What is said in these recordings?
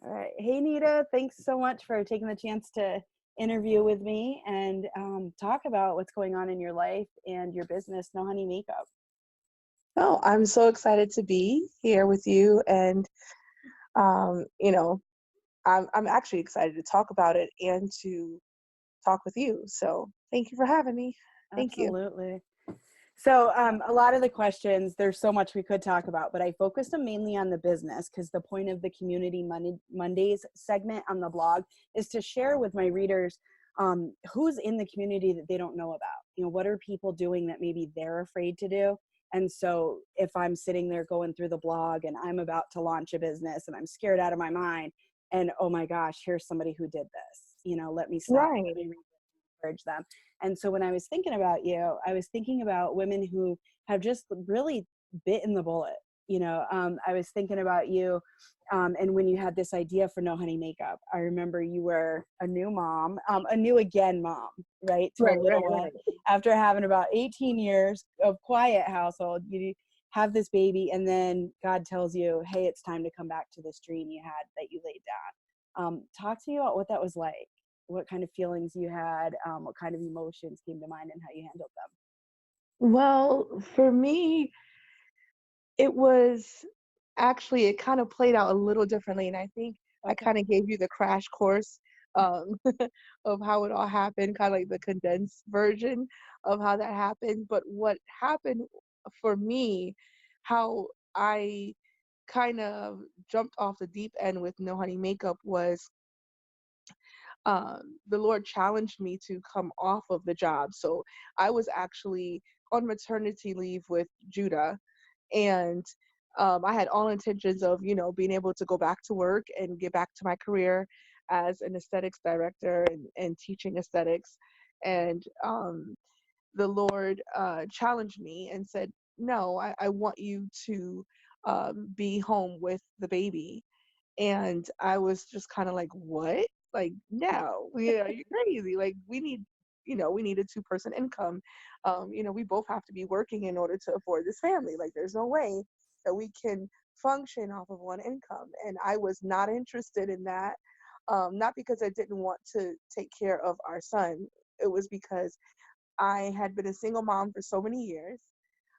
All right. Hey, Nita, thanks so much for taking the chance to interview with me and talk about what's going on in your life and your business, No Honey Makeup. Oh, I'm so excited to be here with you, and um, you know, I'm actually excited to talk about it and to talk with you. So thank you for having me. Thank you. Absolutely. So, a lot of the questions, there's so much we could talk about, but I focused them mainly on the business because the point of the Community Mondays segment on the blog is to share with my readers who's in the community that they don't know about. You know, what are people doing that maybe they're afraid to do? And so, if I'm sitting there going through the blog and I'm about to launch a business and I'm scared out of my mind, and oh my gosh, here's somebody who did this, let me stop, let Right. me encourage them. And so when I was thinking about you, I was thinking about women who have just really bitten the bullet. I was thinking about you, and when you had this idea for No Honey Makeup, I remember you were a new mom, a new again mom, right, to a Right, right, little one. right. After having about 18 years of quiet household, you have this baby, and then God tells you, hey, it's time to come back to this dream you had that you laid down. Talk to me about what that was like, what kind of feelings you had, what kind of emotions came to mind, and how you handled Well, for me, it was actually, it kind of played out a little differently, and I think them. I Okay. kind of gave you the crash course um, of how it all happened, kind of like the condensed version of how that happened. But what happened for me, how I kind of jumped off the deep end with No Honey Makeup was the Lord challenged me to come off of the job. So I was actually on maternity leave with Judah, and I had all intentions of, being able to go back to work and get back to my career as an aesthetics director and teaching aesthetics. And the Lord challenged me and said, no, I want you to be home with the baby. And I was just kind of like, what? Like, no, yeah, you're crazy. Like, we need a two-person income. We both have to be working in order to afford this family. Like, there's no way that we can function off of one income. And I was not interested in that. Not because I didn't want to take care of our son. It was because I had been a single mom for so many years.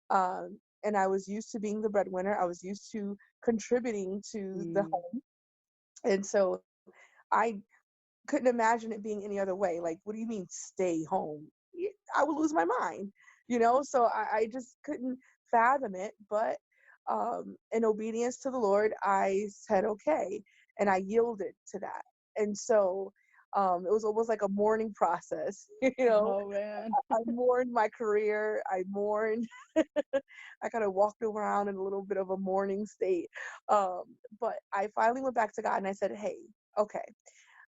And I was used to being the breadwinner. I was used to contributing to the Mm. home. And so I couldn't imagine it being any other way. Like, what do you mean stay home? I would lose my mind. So I just couldn't fathom it. But in obedience to the Lord, I said, okay. And I yielded to that. And so it was almost like a mourning process. Oh man. I mourned my career. I mourned. I kind of walked around in a little bit of a mourning state. Um, but I finally went back to God and I said, hey, okay,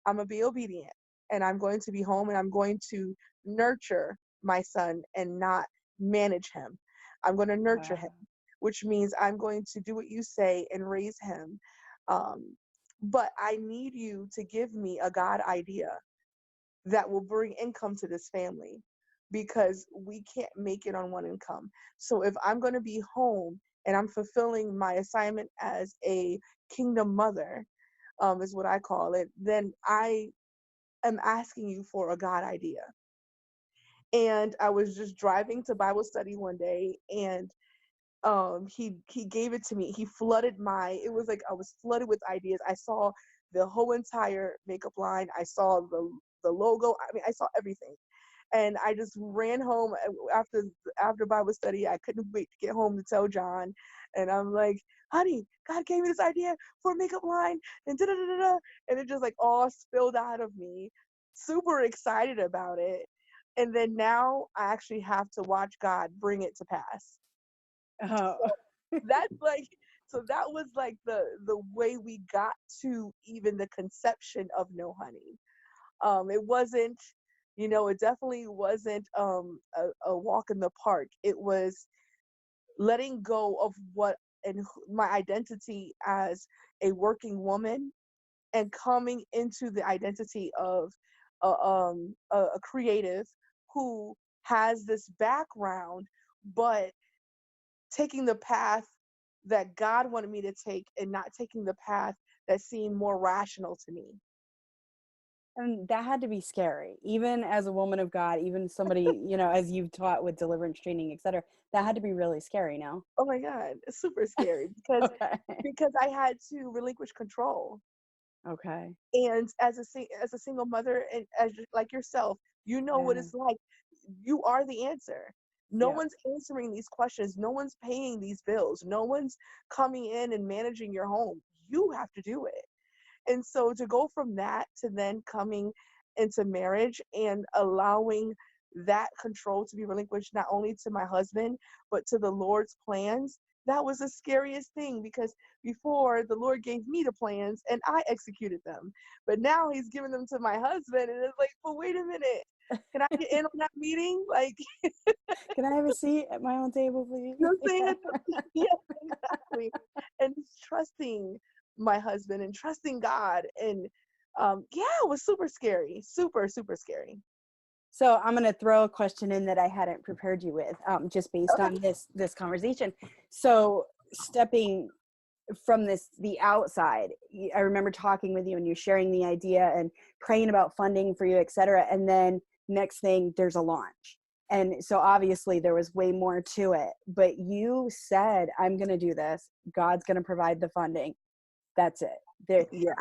I'm going to be obedient and I'm going to be home and I'm going to nurture my son and not manage him. I'm going to nurture him, Wow. which means I'm going to do what you say and raise him. Um, but I need you to give me a God idea that will bring income to this family because we can't make it on one income. So if I'm going to be home and I'm fulfilling my assignment as a kingdom mother, is what I call it, then I am asking you for a God idea. And I was just driving to Bible study one day, and he gave it to me. He flooded it was like I was flooded with ideas. I saw the whole entire makeup line. I saw the logo. I mean, I saw everything. And I just ran home after Bible study. I couldn't wait to get home to tell John. And I'm like, honey, God gave me this idea for a makeup line, and da da da da. And it just like all spilled out of me. Super excited about it. And then now I actually have to watch God bring it to pass. Oh. So that's like, so that was like the way we got to even the conception of No Honey. It wasn't, it definitely wasn't a walk in the park. It was letting go of what and my identity as a working woman and coming into the identity of a creative who has this background, but taking the path that God wanted me to take, and not taking the path that seemed more rational to me. And that had to be scary, even as a woman of God, even somebody, as you've taught with deliverance training, etc. That had to be really scary, no? Oh my God, it's super scary because Okay. I had to relinquish control. Okay. And as a single mother, and like yourself, you know what Yeah. it's like. You are the answer. No Yeah. one's answering these questions. No one's paying these bills. No one's coming in and managing your home. You have to do it. And so to go from that to then coming into marriage and allowing that control to be relinquished, not only to my husband, but to the Lord's plans, that was the scariest thing, because before the Lord gave me the plans and I executed them. But now he's giving them to my husband, and it's like, but wait a minute. Can I get in on that meeting? Like, Can I have a seat at my own table, please? you know what I'm saying? Yeah, exactly. And it's trusting my husband and trusting God. And yeah, it was super scary. Super, super scary. So I'm going to throw a question in that I hadn't prepared you with, just based Okay. on this conversation. So stepping from the outside, I remember talking with you and you sharing the idea and praying about funding for you, et cetera. And then next thing, there's a launch. And so obviously there was way more to it, but you said, I'm going to do this. God's going to provide the funding. That's it. There, Yeah.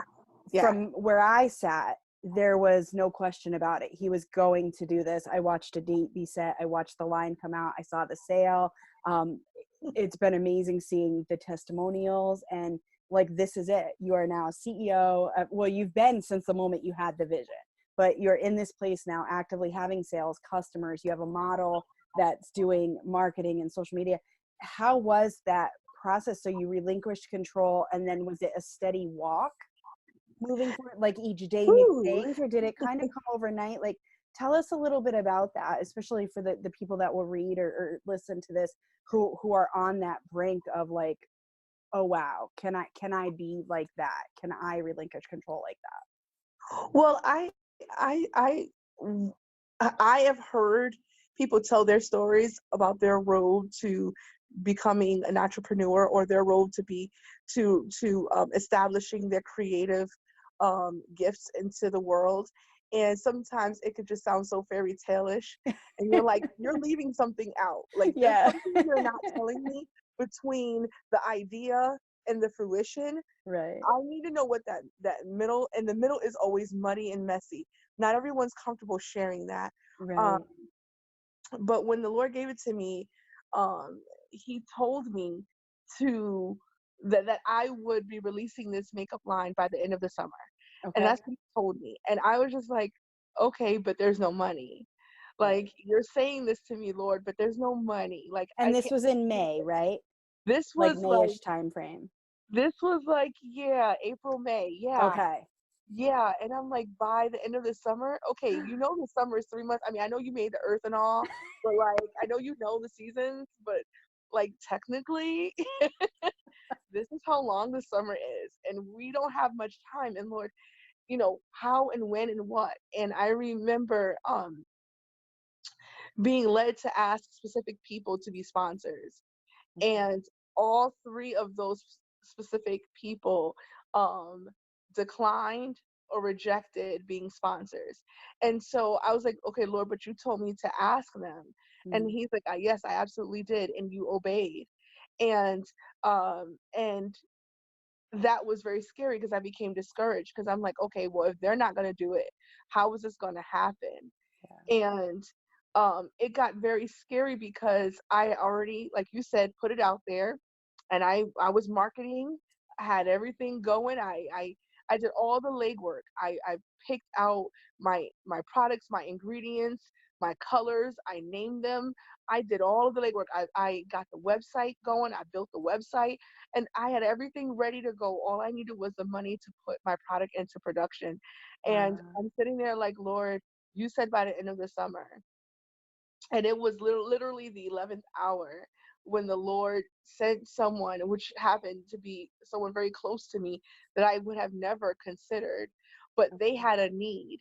Yeah. from where I sat, there was no question about it. He was going to do this. I watched a date be set. I watched the line come out. I saw the sale. Um, it's been amazing seeing the testimonials, and like, this is it. You are now CEO. Well, you've been since the moment you had the vision, but you're in this place now actively having sales, customers. You have a model that's doing marketing and social media. How was that process? So you relinquished control, and then was it a steady walk moving forward, like each day new Ooh. things, or did it kind of come overnight? Like, tell us a little bit about that, especially for the people that will read or listen to this, who are on that brink of like, oh wow, can I be like that? Can I relinquish control like Well, I, I, mm, I have heard people tell their stories about their road to becoming an entrepreneur, or their road to establishing their creative gifts into the world. And sometimes it could just sound so fairy tale-ish, and you're like, you're leaving something out. Like, that? there's Yeah. something you're not telling me between the idea and the fruition. Right. I need to know what that middle, and the middle is always muddy and messy. Not everyone's comfortable sharing that. Um, Right. but when the Lord gave it to me, he told me to that I would be releasing this makeup line by the end of the summer. And Okay. that's what he told me. And I was just like, okay, but there's no money. Right. Like, you're saying this to me, Lord, but there's no money. Like, And I this can't was in do May, it. right? This Like was like Mayish time frame. yeah, April, May. Yeah. Okay. Yeah, and I'm like, by the end of the summer, okay, the summer is 3 months. I mean, I know you made the earth and all, but like, I know the seasons, but like, technically, this is how long the summer is, and we don't have much time. And Lord, how and when and what. And I remember being led to ask specific people to be sponsors, Okay. and all three of those specific people um declined or rejected being sponsors. And so I was like, okay, Lord, but you told me to ask them. And Mm. he's like, yes, I absolutely did, and you obeyed. And that was very scary, because I became discouraged, because I'm like, okay, well, if they're not going to do it, how is this going to happen? Yeah. And it got very scary, because I already, like you said, put it out there, and I was marketing. I had everything going. I did all the legwork. I picked out my products, my ingredients, my colors. I named them. I did all of the legwork. I got the website going. I built the website, and I had everything ready to go. All I needed was the money to put my product into production. And Wow. I'm sitting there like, Lord, you said by the end of the summer. And it was literally the 11th hour when the Lord sent someone, which happened to be someone very close to me that I would have never considered, but they Okay. had a need.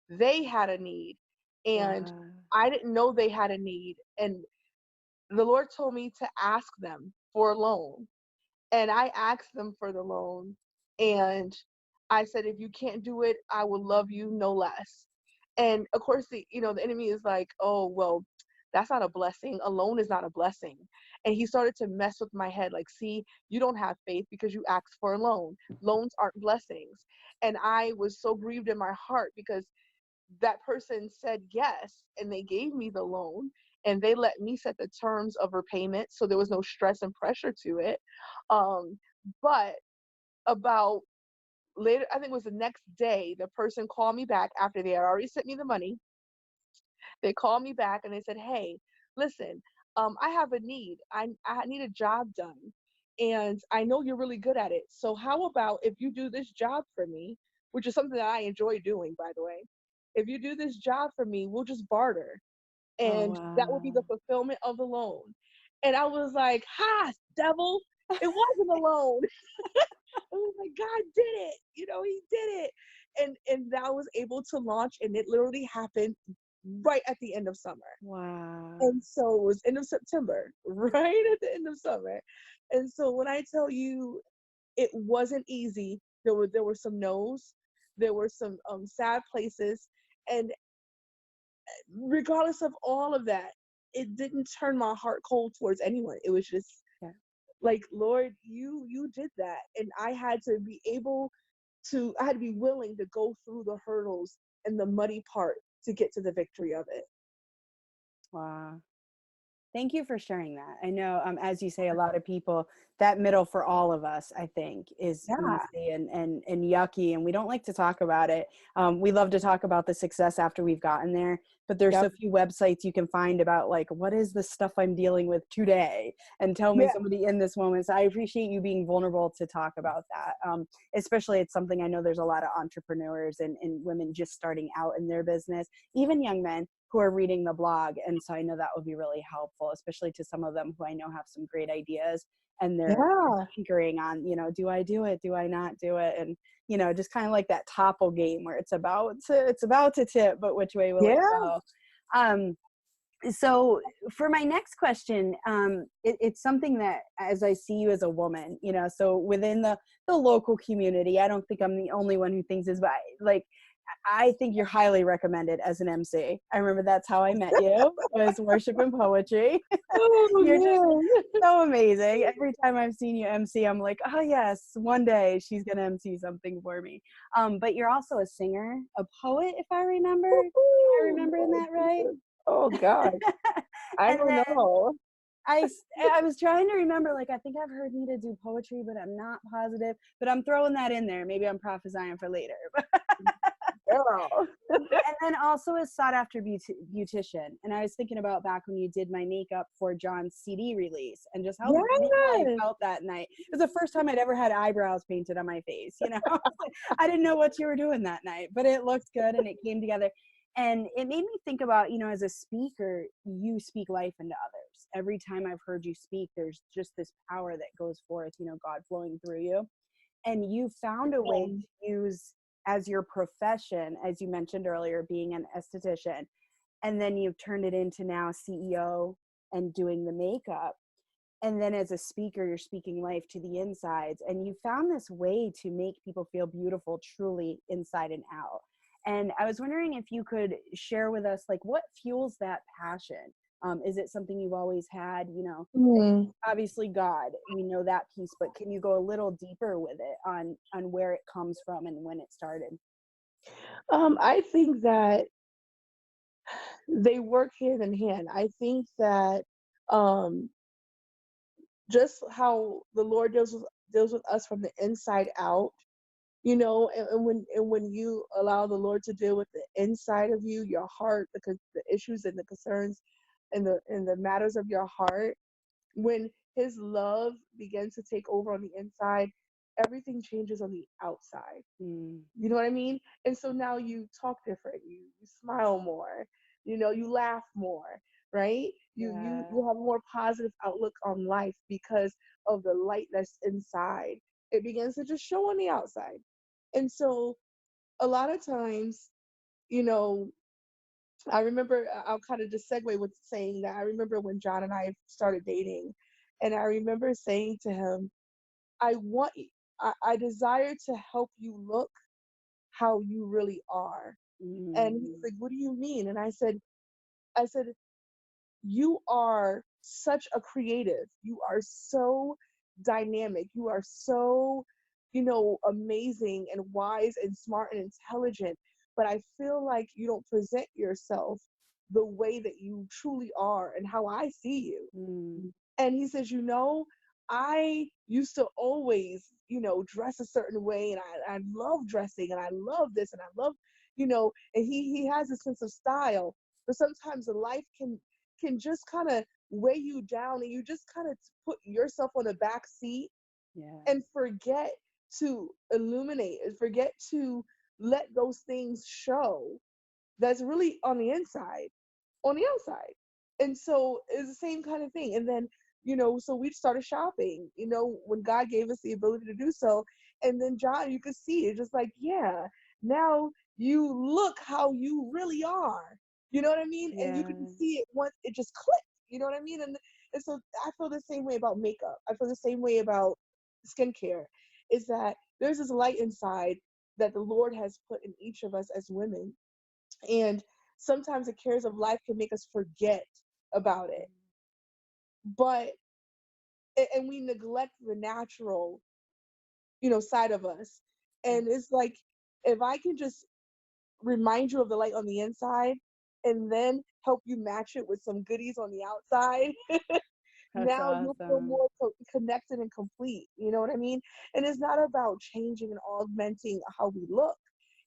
They had a need. And Wow. I didn't know they had a need. And the Lord told me to ask them for a loan. And I asked them for the loan, and I said, if you can't do it, I will love you no less. And of course, the enemy is like, oh, well, that's not a blessing. A loan is not a blessing. And he started to mess with my head, like, see, you don't have faith because you asked for a loan. Loans aren't blessings. And I was so grieved in my heart because that person said yes, and they gave me the loan, and they let me set the terms of repayment, so there was no stress and pressure to it. But about later, I think it was the next day, the person called me back after they had already sent me the money. They called me back and they said, hey, listen, I have a need. I need a job done, and I know you're really good at it, so how about if you do this job for me, which is something that I enjoy doing, by the way. If you do this job for me, we'll just barter, Oh, and that will be wow. the fulfillment of the loan. And I was like, ha, devil, it wasn't a loan. I was like, God did it. He did it. And I was able to launch, and it literally happened right at the end of summer. Wow. And so it was end of September, right at the end of summer. And so when I tell you it wasn't easy, there were some no's, there were some sad places, and regardless of all of that, it didn't turn my heart cold towards anyone. It was just Yeah. like, Lord, you did that, and I had to be willing to go through the hurdles and the muddy part to get to the victory of it. Wow. Thank you for sharing that. I know, as you say, a lot of people, that middle for all of us, I think, is Yeah. messy and yucky, and we don't like to talk about it. We love to talk about the success after we've gotten there, but there's Yep. so few websites you can find about, like, what is the stuff I'm dealing with today, and tell me Yeah. somebody in this moment. So I appreciate you being vulnerable to talk about that. Especially, it's something I know there's a lot of entrepreneurs and women just starting out in their business, even young men who are reading the blog. And so I know that would be really helpful, especially to some of them who I know have some great ideas, and they're Yeah. tinkering on, do I do it? Do I not do it? And, just kind of like that topple game where it's about to tip, but which way will it Yeah. go? So for my next question, it's something that, as I see you as a woman, so within the local community, I don't think I'm the only one who thinks this, but I think you're highly recommended as an MC. I remember that's how I met you, was worship and poetry. Oh You're just man. so amazing. Every time I've seen you MC, I'm like, oh yes, one day she's gonna MC something for me. But you're also a singer, a poet, if I remember. Am I Woo-hoo. remembering Oh, that right? Jesus. Oh God. I And don't then know. I was trying to remember, like, I think I've heard Nita do poetry, but I'm not positive. But I'm throwing that in there. Maybe I'm prophesying for later. Girl. And then also a sought after beautician. And I was thinking about back when you did my makeup for John's CD release, and just how beautiful I Yes. felt that night. It was the first time I'd ever had eyebrows painted on my face. I didn't know what you were doing that night, but it looked good and it came together. And it made me think about, as a speaker, you speak life into others. Every time I've heard you speak, there's just this power that goes forth, God flowing through you. And you found a way Um, to use as your profession, as you mentioned earlier, being an esthetician, and then you've turned it into now CEO and doing the makeup. And then as a speaker, you're speaking life to the insides, and you found this way to make people feel beautiful truly inside and out. And I was wondering if you could share with us, like, what fuels that passion? Is it something you've always had? hmm. Obviously God, we know that piece, but can you go a little deeper with it on where it comes from and when it started? I think that they work hand in hand. I think that um just how the Lord deals with us from the inside out, and when you allow the Lord to deal with the inside of you, your heart, because the issues and the concerns and the matters of your heart, when his love begins to take over on the inside, everything changes on the outside. Mm, You know what I mean? And so now you talk different, you smile more, you laugh more, right? You yeah. have a more positive outlook on life because of the light that's inside. It begins to just show on the outside. And so a lot of times, you know, I remember, I'll kind of just segue with saying that I remember when John and I started dating, and I remember saying to him, I desire to help you look how you really are. And he's Mm. like, what do you mean? And I said, you are such a creative. You are so dynamic. You are so, amazing and wise and smart and intelligent. But I feel like you don't present yourself the way that you truly are and how I see you. Mm. And he says, I used to always, dress a certain way, and I love dressing, and I love this, and I love, and he has a sense of style. But sometimes life can just kind of weigh you down, and you just kind of put yourself on the back seat Yeah. and forget to illuminate and forget to let those things show that's really on the inside, on the outside. And so it's the same kind of thing. And then, so we started shopping, when God gave us the ability to do so. And then John, you could see it just like, yeah, now you look how you really are. You know what I mean? And you Yeah. can see it once it just clicked. You know what I mean? And so I feel the same way about makeup. I feel the same way about skincare, is that there's this light inside that the Lord has put in each of us as women. And sometimes the cares of life can make us forget about it. But, and we neglect the natural, side of us. Yeah. And it's like, if I can just remind you of the light on the inside and then help you match it with some goodies on the outside, That's now you'll feel awesome. more connected and complete. You know what I mean? And it's not about changing and augmenting how we look.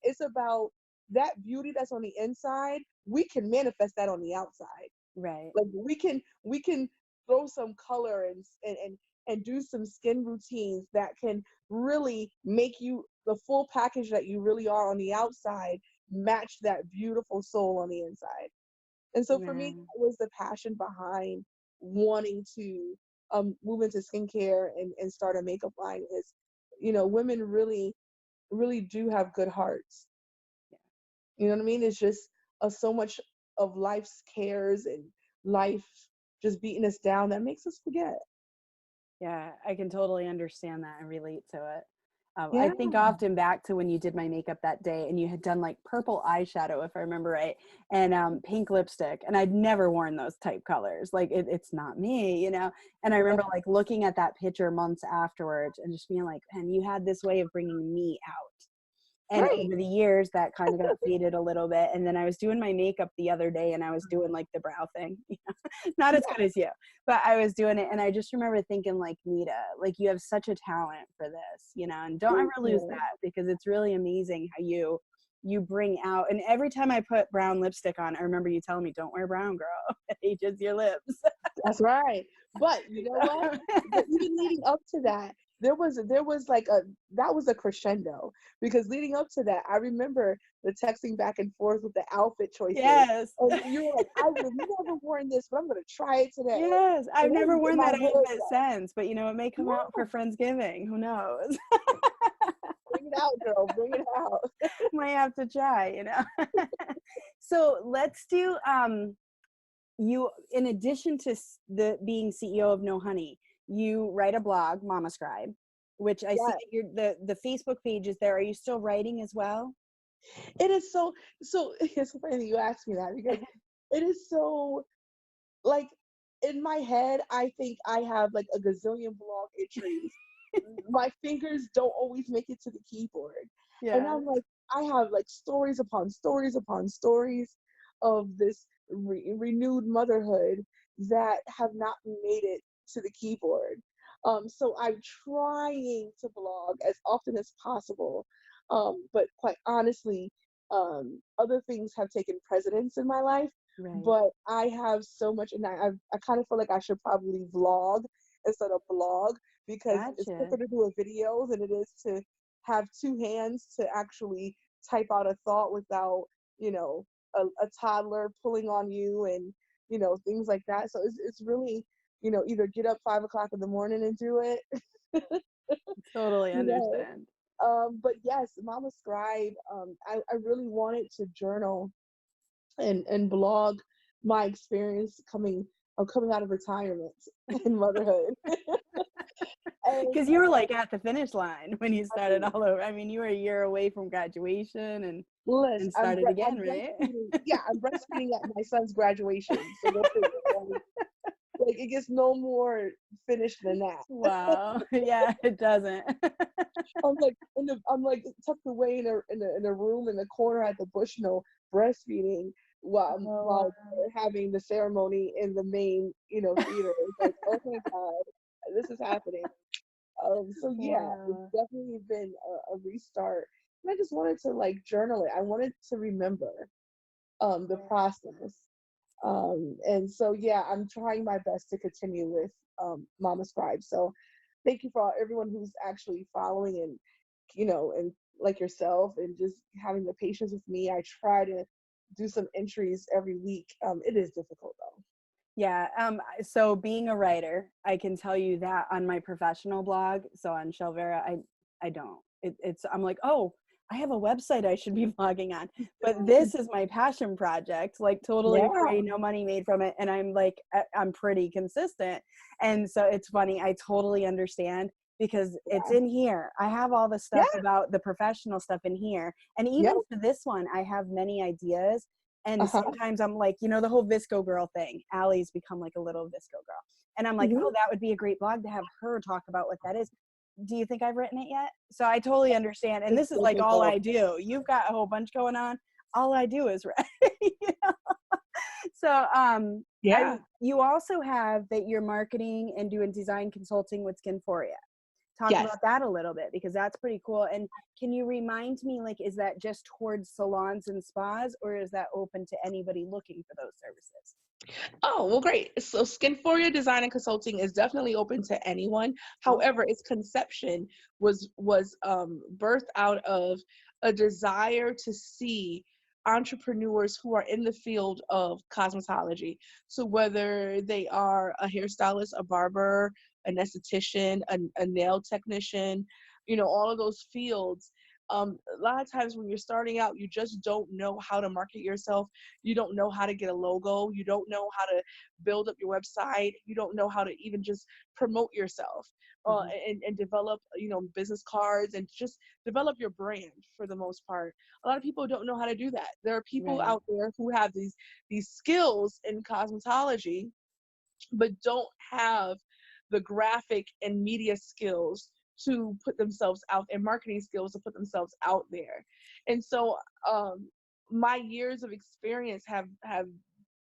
It's about that beauty that's on the inside. We can manifest that on the outside. Right. Like we can throw some color and do some skin routines that can really make you the full package that you really are on the outside match that beautiful soul on the inside. And so for me, Man. that was the passion behind wanting to move into skincare and start a makeup line. Is, women really do have good hearts. You know what I mean? It's just so much of life's cares and life just beating us down that makes us forget. Yeah, I can totally understand that and relate to it. I Yeah, think often back to when you did my makeup that day and you had done like purple eyeshadow, if I remember right, and pink lipstick. And I'd never worn those type colors. Like it's not me, you know? And I yeah, remember like looking at that picture months afterwards and just being like, and you had this way of bringing me out. And right. over the years that kind of got faded a little bit. And then I was doing my makeup the other day and I was doing like the brow thing, not as Yeah, good as you, but I was doing it. And I just remember thinking like, Nita, like you have such a talent for this, and don't ever thank lose you. that, because it's really amazing how you bring out. And every time I put brown lipstick on, I remember you telling me, don't wear brown, girl. It ages your lips. That's right. But you know what? But even leading up to that, there was like that was a crescendo, because leading up to that, I remember the texting back and forth with the outfit choices. Yes. And you were like, I've never worn this, but I'm gonna try it today. Yes, And I've let never me get worn my that hair outfit since, but it may come out done. for Friendsgiving. Who knows? Bring it out, girl. Bring it out. Might have to try. So let's do you, in addition to the being CEO of No Honey, you write a blog, Mama Scribe, which I see Yeah. that the Facebook page is there. Are you still writing as well? It is so it's so funny that you asked me that, because it is so, like, in my head, I think I have like a gazillion blog entries. My fingers don't always make it to the keyboard. And Yeah. I'm like, I have like stories upon stories upon stories of this renewed motherhood that have not made it to the keyboard. So I'm trying to blog as often as possible. But quite honestly, other things have taken precedence in my life. Right. But I have so much, and I kind of feel like I should probably vlog instead of blog, because it's Gotcha. quicker to do a video than it is to have two hands to actually type out a thought without, a toddler pulling on you, and, things like that. So it's really, either get up 5 o'clock in the morning and do it, Totally you know. understand. But yes, Mama Scribe, I really wanted to journal and blog my experience coming out of retirement and motherhood. And Because you were like at the finish line when you started all over. I mean, you were a year away from graduation Liz, and started I'm again, right? breastfeeding. Yeah, I'm breastfeeding at my son's graduation. So go figure. Like it gets no more finished than that. Wow. Yeah, it doesn't. I'm like tucked away in a room in the corner at the Bushnell breastfeeding Oh, while they're having the ceremony in the main theater. It's like, oh my God, this is happening. So yeah, it's wow. definitely been a restart. And I just wanted to like journal it. I wanted to remember the process. And so yeah, I'm trying my best to continue with Mama Scribe. So thank you for everyone who's actually following and and like yourself and just having the patience with me. I try to do some entries every week. It is difficult though. Yeah. So being a writer, I can tell you that on my professional blog, so on Vera, I don't. I'm like, oh, I have a website I should be blogging on. But this is my passion project, like totally Yeah, free, no money made from it. And I'm like, I'm pretty consistent. And so it's funny, I totally understand because it's yeah, in here. I have all the yeah, stuff about the professional stuff in here. And yeah. even for this one, I have many ideas. And Uh-huh. sometimes I'm like, the whole Visco girl thing. Allie's become like a little Visco girl. And I'm like, Hmm. oh, that would be a great blog to have her talk about what that is. Do you think I've written it yet? So I totally understand. And It's this is like all difficult. I do. You've got a whole bunch going on. All I do is write. So Yeah. you also have that you're marketing and doing design consulting with Skinforia. Talk Yes. about that a little bit because that's pretty cool. And can you remind me, like, is that just towards salons and spas, or is that open to anybody looking for those services? Oh, well, great. So Skinforia Design and Consulting is definitely open to anyone. Okay. However, its conception was birthed out of a desire to see entrepreneurs who are in the field of cosmetology. So whether they are a hairstylist, a barber, an esthetician, a nail technician, all of those fields. A lot of times when you're starting out, you just don't know how to market yourself. You don't know how to get a logo. You don't know how to build up your website. You don't know how to even just promote yourself Mm-hmm. and develop, business cards and just develop your brand for the most part. A lot of people don't know how to do that. There are people Right. out there who have these skills in cosmetology, but don't have the graphic and media skills to put themselves out and marketing skills to put themselves out there. And so my years of experience have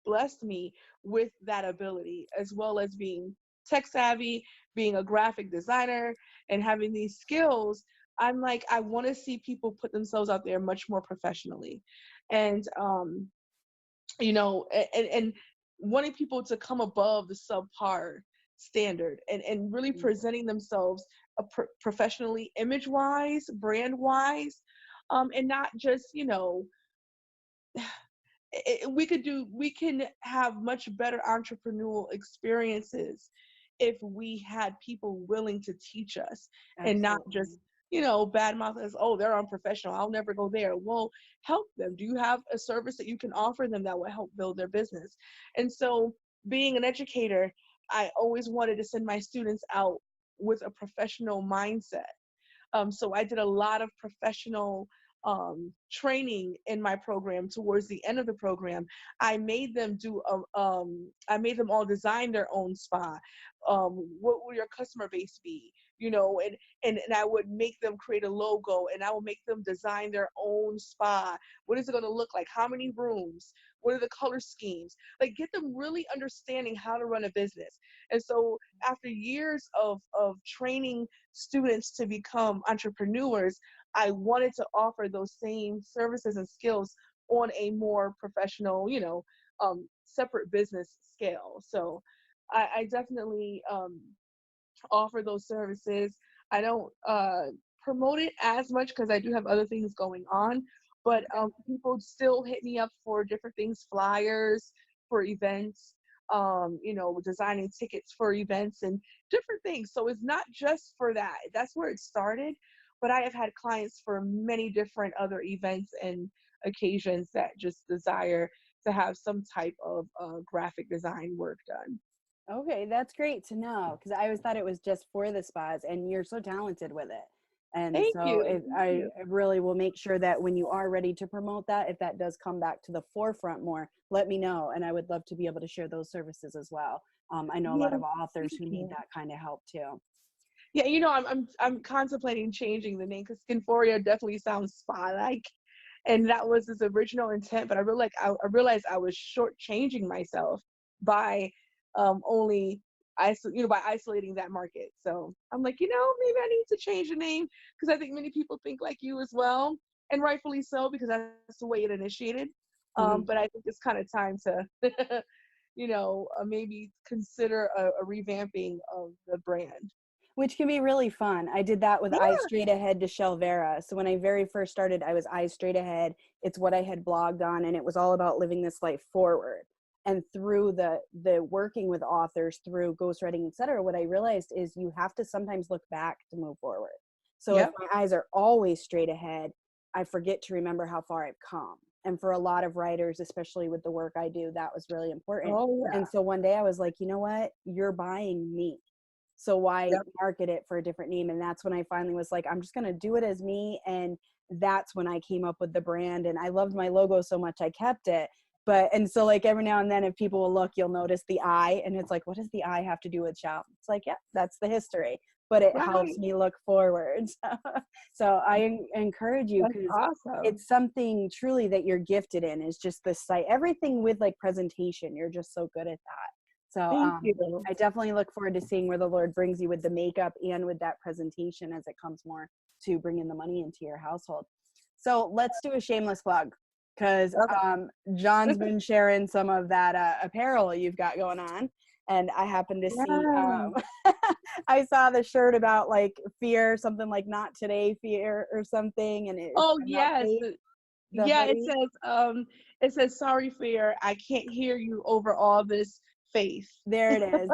blessed me with that ability, as well as being tech savvy, being a graphic designer, and having these skills. I'm like, I want to see people put themselves out there much more professionally. And and wanting people to come above the subpar standard and really presenting themselves professionally, image wise, brand wise, and not just, we can have much better entrepreneurial experiences if we had people willing to teach us and not just Absolutely. badmouth us. Oh, they're unprofessional, I'll never go there. Well, help them. Do you have a service that you can offer them that will help build their business? And so being an educator, I always wanted to send my students out with a professional mindset. So I did a lot of professional training in my program. Towards the end of the program, I made them I made them all design their own spa. What will your customer base be? And I would make them create a logo, and I will make them design their own spa. What is it going to look like? How many rooms? What are the color schemes? Like, get them really understanding how to run a business. And so after years of training students to become entrepreneurs, I wanted to offer those same services and skills on a more professional, separate business scale. So I definitely offer those services. I don't promote it as much because I do have other things going on, but people still hit me up for different things, flyers for events, designing tickets for events and different things. So it's not just for that. That's where it started, but I have had clients for many different other events and occasions that just desire to have some type of graphic design work done. Okay, that's great to know because I always thought it was just for the spas, and you're so talented with it. And Thank so you. Thank I you. really will make sure that when you are ready to promote that, if that does come back to the forefront more, let me know. And I would love to be able to share those services as well. I know a Yeah, lot of authors thank who need you. that kind of help too. Yeah, you know, I'm contemplating changing the name because Skinforia definitely sounds spa-like, and that was his original intent. But I realized I was shortchanging myself by only by isolating that market. So I'm like, maybe I need to change the name because I think many people think like you as well, and rightfully so because that's the way it initiated. Mhm. But I think it's kind of time to, maybe consider a revamping of the brand. Which can be really fun. I did that with Eyes Yeah. Straight Ahead to Shell Vera. So when I very first started, I was Eyes Straight Ahead. It's what I had blogged on, and it was all about living this life forward. And through the working with authors, through ghostwriting, et cetera, what I realized is you have to sometimes look back to move forward. So if Yep. my eyes are always straight ahead, I forget to remember how far I've come. And for a lot of writers, especially with the work I do, that was really important. Oh And yeah. so one day I was like, you know what? You're buying me, so why Yep. market it for a different name? And that's when I finally was like, I'm just going to do it as me. And that's when I came up with the brand. And I loved my logo so much, I kept it. But, and so like every now and then, if people will look, you'll notice the eye. And it's like, what does the eye have to do with shop? It's like, yeah, that's the history. But it helps Right. me look forward. So I encourage you That's because awesome. it's something truly that you're gifted in, is just the site, everything with like presentation. You're just so good at that. So Thank you. I definitely look forward to seeing where the Lord brings you with the makeup and with that presentation as it comes more to bringing the money into your household. So let's do a shameless plug because Okay. John's been sharing some of that apparel you've got going on. And I happened to see, Yeah. I saw the shirt about like fear, something like not today fear or something. And it's Oh about yes. faith, the Yeah, hoodie. it says sorry fear, I can't hear you over all this faith. There it is.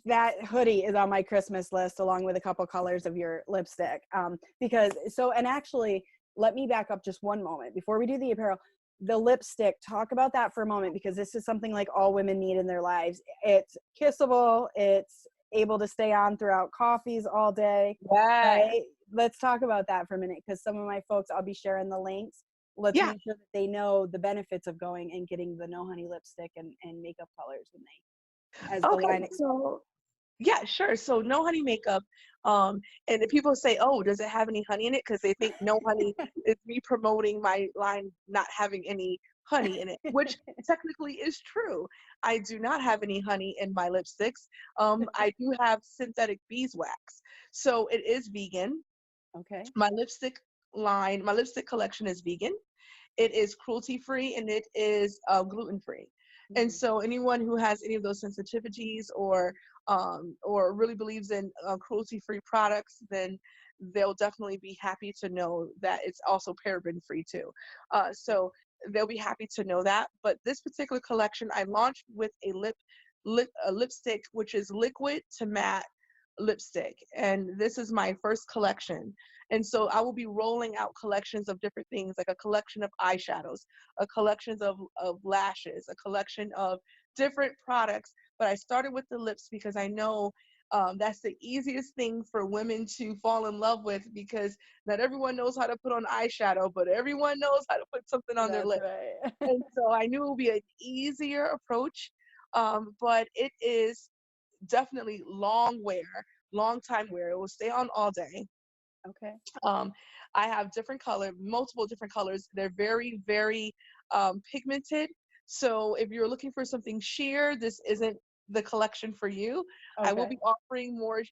That hoodie is on my Christmas list along with a couple colors of your lipstick. Because so, and actually, let me back up just one moment before we do the apparel. The lipstick, talk about that for a moment because this is something like all women need in their lives. It's kissable. It's able to stay on throughout coffees all day, Yes. right? Let's talk about that for a minute because some of my folks, I'll be sharing the links. Let's Yeah. make sure that they know the benefits of going and getting the No Honey lipstick and makeup colors when they, as the Okay. line expands. So yeah, sure. So no honey makeup. And the people say, "Oh, does it have any honey in it?" Because they think no honey is me promoting my line not having any honey in it, which technically is true. I do not have any honey in my lipsticks. I do have synthetic beeswax, so it is vegan. Okay. My lipstick collection is vegan. It is cruelty free and it is gluten free. And Mhm. so anyone who has any of those sensitivities or really believes in cruelty free products, then they'll definitely be happy to know that it's also paraben free too. So they'll be happy to know that. But this particular collection I launched with a lipstick which is liquid to matte lipstick, and this is my first collection. And so I will be rolling out collections of different things, like a collection of eyeshadows, a collection of lashes, a collection of different products. But I started with the lips because I know that's the easiest thing for women to fall in love with, because not everyone knows how to put on eyeshadow, but everyone knows how to put something on their That's lips. right. And so I knew it would be an easier approach, but it is definitely long time wear. It will stay on all day. Okay. Um, I have multiple different colors. They're very, very pigmented. So if you're looking for something sheer, this isn't the collection for you. I will Okay. be offering more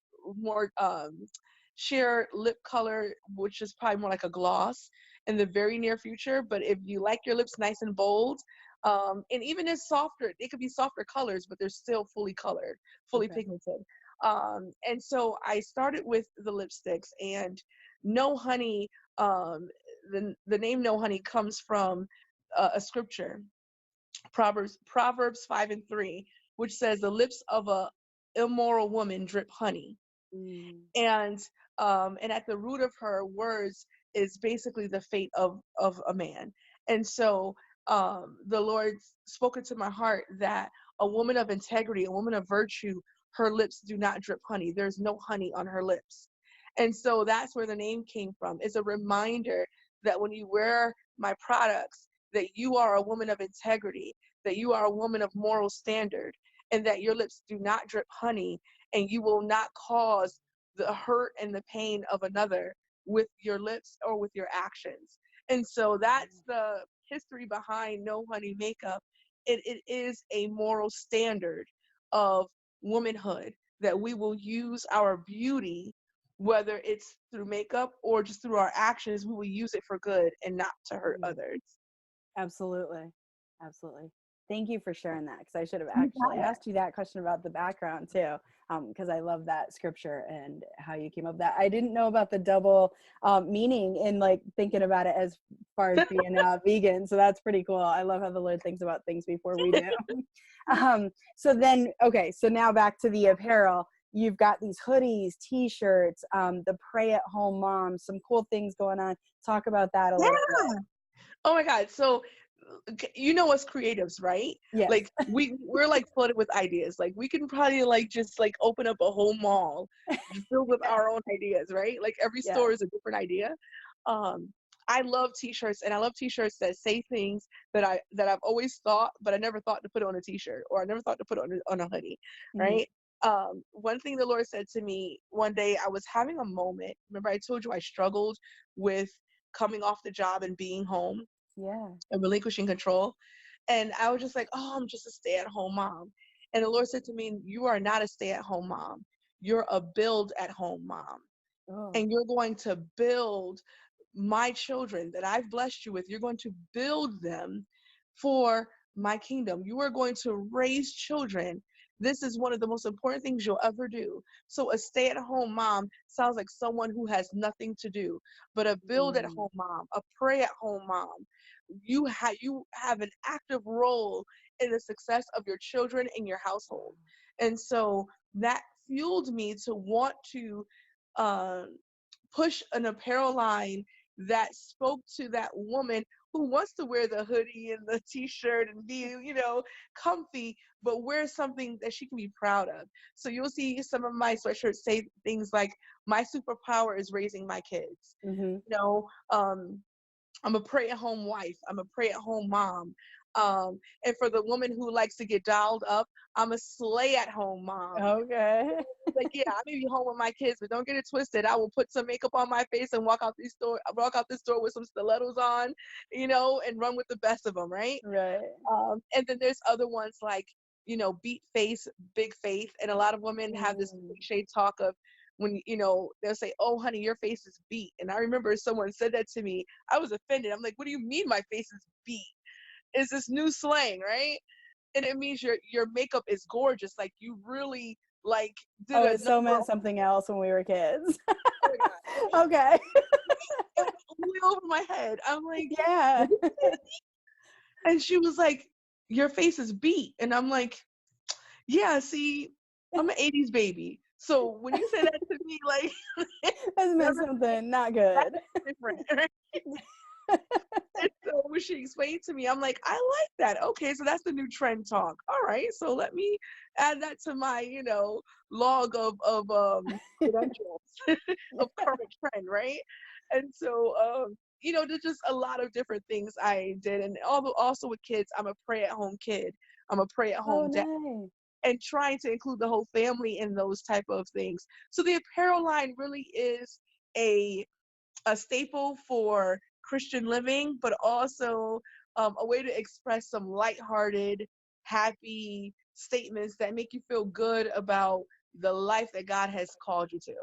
sheer lip color, which is probably more like a gloss in the very near future. But if you like your lips nice and bold, and even as softer, it could be softer colors, but they're still fully colored, fully Okay. pigmented. And so I started with the lipsticks, and no honey, um, the name no honey comes from a scripture, Proverbs 5:3, which says the lips of a immoral woman drip honey. Mm. And and at the root of her words is basically the fate of a man. And so the Lord spoke into my heart that a woman of integrity, a woman of virtue, her lips do not drip honey. There's no honey on her lips. And so that's where the name came from. It's a reminder that when you wear my products, that you are a woman of integrity, that you are a woman of moral standard, and that your lips do not drip honey, and you will not cause the hurt and the pain of another with your lips or with your actions. And so that's the history behind No Honey Makeup. It is a moral standard of womanhood, that we will use our beauty, whether it's through makeup or just through our actions, we will use it for good and not to hurt others. Absolutely. Absolutely. Thank you for sharing that, because I should have You actually got it. asked you that question about the background too, because I love that scripture and how you came up with that. I didn't know about the double meaning in like thinking about it as far as being vegan. So that's pretty cool. I love how the Lord thinks about things before we do. So then, okay, so now back to the apparel. You've got these hoodies, t-shirts, the pray at home mom, some cool things going on. Talk about that a little bit. Oh my God. So you know us creatives, right? Yes. Like we're like flooded with ideas. Like we can probably like just like open up a whole mall filled with our own ideas, right? Like every Yeah. store is a different idea. I love t-shirts, and I love t-shirts that say things that I've always thought, but I never thought to put on a t-shirt, or I never thought to put on a hoodie, right? One thing the Lord said to me one day, I was having a moment. Remember I told you I struggled with coming off the job and being home Yeah. and relinquishing control. And I was just like, oh, I'm just a stay-at-home mom. And the Lord said to me, you are not a stay-at-home mom. You're a build-at-home mom. Oh. And you're going to build my children that I've blessed you with. You're going to build them for my kingdom. You are going to raise children. This is one of the most important things you'll ever do. So a stay-at-home mom sounds like someone who has nothing to do, but a build-at-home mom, a pray-at-home mom, you have an active role in the success of your children in your household. And so that fueled me to want to push an apparel line that spoke to that woman who wants to wear the hoodie and the t-shirt and be, comfy, but wear something that she can be proud of. So you'll see some of my sweatshirts say things like, my superpower is raising my kids. I'm a pray-at-home wife. I'm a pray-at-home mom. And for the woman who likes to get dialed up, I'm a slay-at-home mom. Okay. Like, yeah, I may be home with my kids, but don't get it twisted. I will put some makeup on my face and walk out this store with some stilettos on, and run with the best of them, right? Right. And then there's other ones like, beat face, big faith. And a lot of women have this cliche talk of when, they'll say, oh, honey, your face is beat. And I remember someone said that to me. I was offended. I'm like, what do you mean my face is beat? Is this new slang, right? And it means your makeup is gorgeous. Like you really like did a It so number meant something else when we were kids. Oh my God. Okay. It went way over my head. I'm like, Yeah. and she was like, your face is beat. And I'm like, yeah, see, I'm an 80s baby. So when you say that to me, like, That's meant something not good. that's different, right? And so when she explained to me, I'm like, I like that. Okay, so that's the new trend talk. All right, so let me add that to my, log of credentials of current trend, right? And so, there's just a lot of different things I did, and also with kids, I'm a pray-at-home kid. I'm a pray-at-home dad. Nice. And trying to include the whole family in those type of things. So the apparel line really is a staple for Christian living, but also a way to express some lighthearted, happy statements that make you feel good about the life that God has called you to.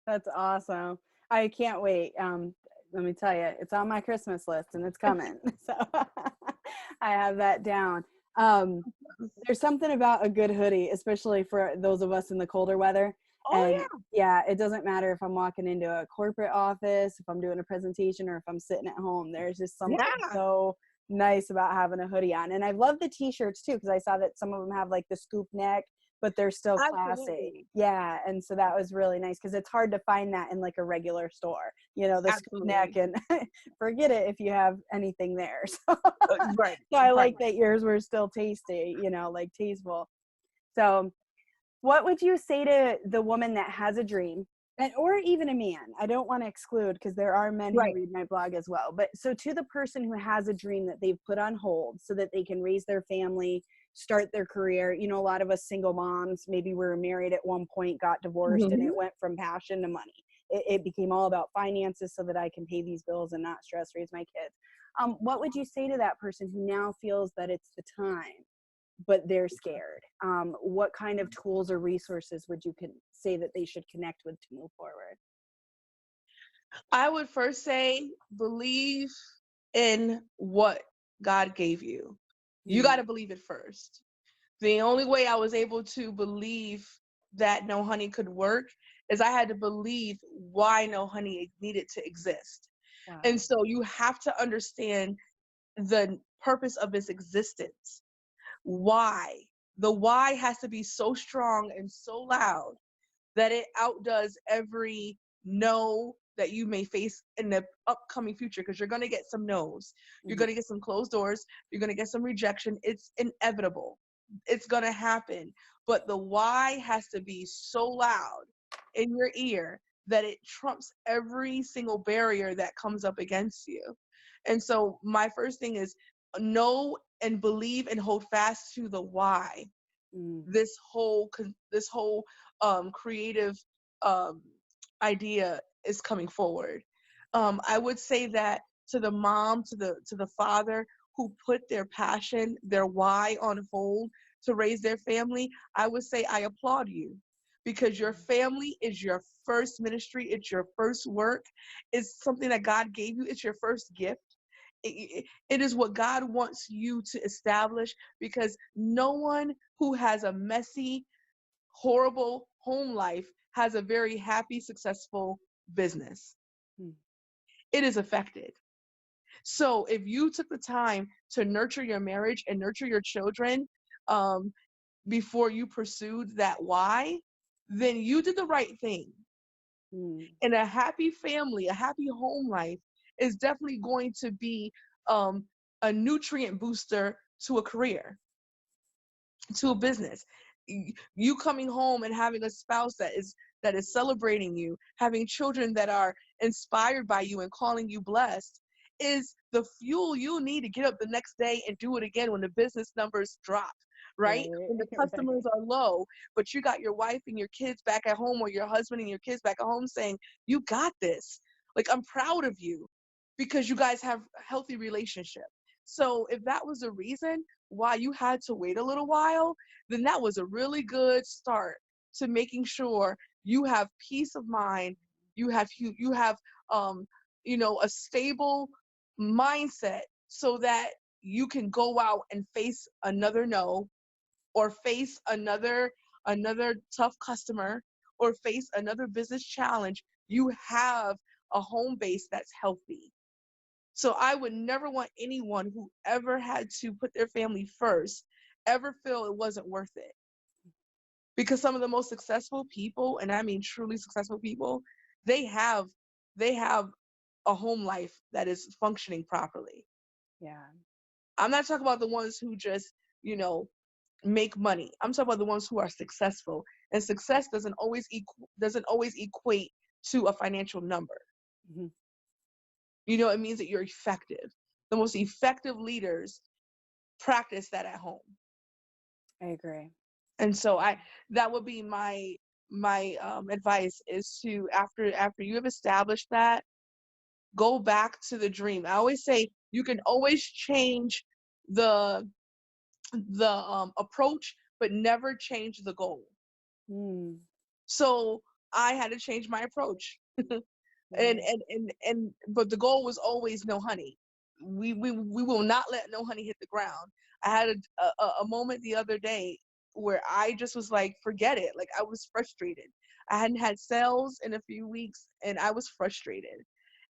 That's awesome. I can't wait. Let me tell you, it's on my Christmas list and it's coming. So I have that down. There's something about a good hoodie, especially for those of us in the colder weather. Oh, And yeah, it doesn't matter if I'm walking into a corporate office, if I'm doing a presentation, or if I'm sitting at home. There's just something so nice about having a hoodie on. And I love the t-shirts too, because I saw that some of them have like the scoop neck but they're still classy. Absolutely. Yeah. And so that was really nice because it's hard to find that in like a regular store, you know, the scoop neck, Absolutely. and forget it if you have anything there. So, Right. so I Right. like that yours were still tasty, you know, like tasteful. So what would you say to the woman that has a dream, and or even a man? I don't want to exclude, because there are men who Right. read my blog as well. But so to the person who has a dream that they've put on hold so that they can raise their family, start their career. You know, a lot of us single moms, maybe we were married at one point, got divorced, and Mhm. it went from passion to money. It became all about finances so that I can pay these bills and not stress raise my kids. What would you say to that person who now feels that it's the time, but they're scared? What kind of tools or resources would you say that they should connect with to move forward? I would first say believe in what God gave you. You got Mm, to believe it first. The only way I was able to believe that No Honey could work is I had to believe why No Honey needed to exist. And wow. so you have to understand the purpose of its existence. Why? The why has to be so strong and so loud that it outdoes every no that you may face in the upcoming future, because you're going to get some no's. You're Mhm. going to get some closed doors. You're going to get some rejection. It's inevitable. It's going to happen. But the why has to be so loud in your ear that it trumps every single barrier that comes up against you. And so my first thing is know and believe and hold fast to the why. Mm, This whole creative um, idea is coming forward. I would say that to the mom, to the father who put their passion, their why on hold to raise their family, I would say I applaud you, because your family is your first ministry, it's your first work, it's something that God gave you, it's your first gift. It is what God wants you to establish, because no one who has a messy, horrible home life has a very happy, successful business. mm, It is affected. So if you took the time to nurture your marriage and nurture your children um, before you pursued that why, then you did the right thing. mm. And a happy family, a happy home life is definitely going to be um, a nutrient booster to a career, to a business. You coming home and having a spouse that is celebrating you, having children that are inspired by you and calling you blessed, is the fuel you need to get up the next day and do it again when the business numbers drop, right? Right. When the Right. customers are low, but you got your wife and your kids back at home, or your husband and your kids back at home saying, "You got this. Like, I'm proud of you," because you guys have a healthy relationship. So if that was the reason why you had to wait a little while, then that was a really good start to making sure you have peace of mind, you have um a stable mindset, so that you can go out and face another no, or face another tough customer, or face another business challenge. You have a home base that's healthy. So I would never want anyone who ever had to put their family first ever feel it wasn't worth it. Because some of the most successful people, and I mean truly successful people, they have they have a home life that is functioning properly. Yeah. I'm not talking about the ones who just, make money. I'm talking about the ones who are successful. And success doesn't always equate to a financial number. Mhm. It means that you're effective. The most effective leaders practice that at home. I agree. And so that would be my advice, is to, after you have established that, go back to the dream. I always say you can always change the approach, but never change the goal. Mm, So I had to change my approach. and right. and and and but the goal was always No Honey. We will not let No Honey hit the ground. I had a moment the other day where I just was like, forget it. Like, I was frustrated. I hadn't had sales in a few weeks, and I was frustrated.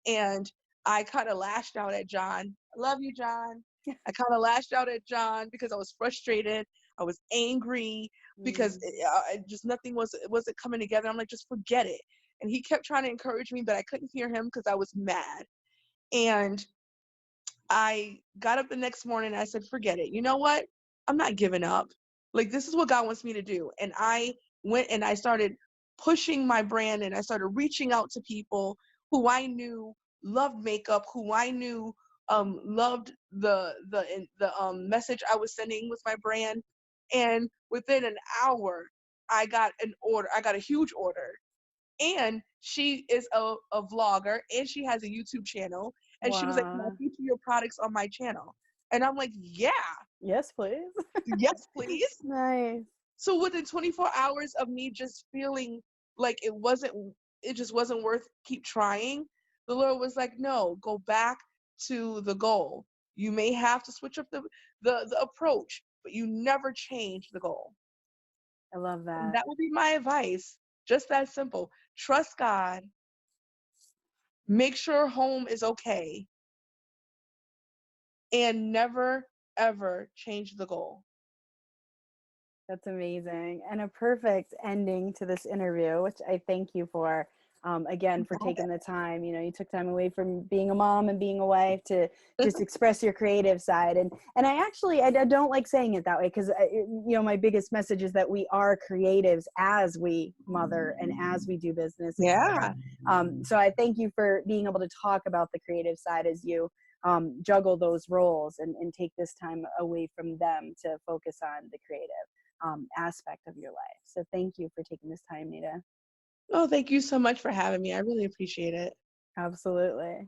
And I kind of lashed out at John. I love you, John. I kind of lashed out at John because I was frustrated. I was angry because Mm. just nothing wasn't coming together. I'm like, just forget it. And he kept trying to encourage me, but I couldn't hear him because I was mad. And I got up the next morning and I said, forget it. You know what? I'm not giving up. Like, this is what God wants me to do. And I went and I started pushing my brand, and I started reaching out to people who I knew loved makeup, who I knew loved the message I was sending with my brand. And within an hour, I got an order. I got a huge order. And she is a vlogger, and she has a YouTube channel. And she was like, can I Wow. feature your products on my channel? And I'm like, yeah, Yes, please. yes, please. Nice. So within 24 hours of me just feeling like it just wasn't worth keep trying, the Lord was like, no, go back to the goal. You may have to switch up the approach, but you never change the goal. I love And that. that would be my advice. Just that simple. Trust God. Make sure home is okay, and never ever change the goal. That's amazing. And a perfect ending to this interview, which I thank you for. Again, for taking the time. You took time away from being a mom and being a wife to just express your creative side. And I don't like saying it that way, because my biggest message is that we are creatives as we mother and as we do business, Yeah. etc. So I thank you for being able to talk about the creative side as you juggle those roles, and take this time away from them to focus on the creative aspect of your life. So thank you for taking this time, Nita. Oh, thank you so much for having me. I really appreciate it. Absolutely.